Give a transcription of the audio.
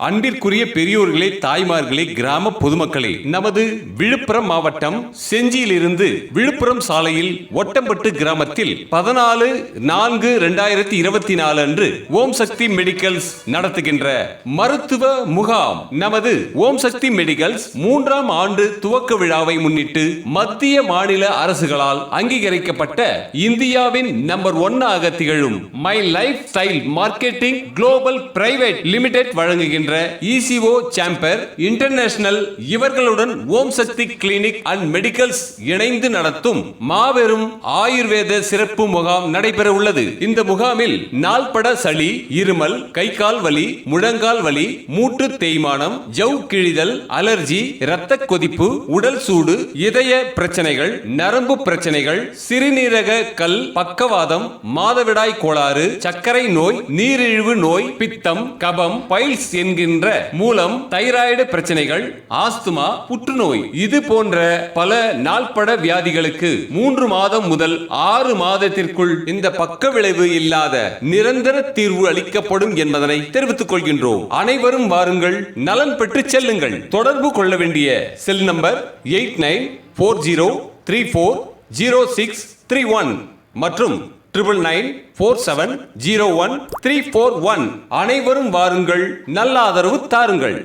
அன்பிற்குரிய பெரியோர்களே, தாய்மார்களே, கிராம பொதுமக்களே, நமது விழுப்புரம் மாவட்டம் செஞ்சியிலிருந்து விழுப்புரம் சாலையில் ஒட்டம்பட்டு கிராமத்தில் 14/4/2024 அன்று ஓம் சக்தி மெடிக்கல்ஸ் நடத்துகின்ற மருத்துவ முகாம். நமது ஓம் சக்தி மெடிக்கல்ஸ் 3ஆம் ஆண்டு துவக்க விழாவை முன்னிட்டு மத்திய மாநில அரசுகளால் அங்கீகரிக்கப்பட்ட இந்தியாவின் நம்பர் 1 ஆக திகழும் my life style marketing global private limited வழங்குகின்ற ECO சாம்பர் இன்டர்நேஷனல் இவர்களுடன் ஓம் சக்தி கிளினிக் அண்ட் மெடிக்கல்ஸ் இணைந்து நடத்தும் மாபெரும் ஆயுர்வேத சிறப்பு முகாம் நடைபெற உள்ளது. இந்த முகாமில் நாள்பட சளி, இருமல், கை கால் வலி, முழங்கால் வலி, மூட்டு தேய்மானம், ஜவ் கிழிதல், அலர்ஜி, இரத்த கொதிப்பு, உடல் சூடு, இதய பிரச்சனைகள், நரம்பு பிரச்சனைகள், சிறுநீரக கல், பக்கவாதம், மாதவிடாய் கோளாறு, சர்க்கரை நோய், நீரிழிவு நோய், பித்தம், கபம், பைல்ஸ் என்கின்ற மூலம், தைராய்டு பிரச்சனைகள், ஆஸ்துமா, புற்றுநோய், இது போன்ற பல நாள்பட வியாதிகளுக்கு 3 மாதம் முதல் 6 மாதத்திற்குள் இந்த பக்க விளைவு இல்லாத நிரந்தர தீர்வு அளிக்கப்படும் என்பதனை தெரிவித்துக் கொள்கின்றோம். அனைவரும் வாருங்கள், நலன் பெற்று செல்லுங்கள். தொடர்பு கொள்ள வேண்டிய செல் நம்பர் 8940340631 மற்றும் 9994701341. அனைவரும் வாருங்கள், நல்ல ஆதரவு தாருங்கள்.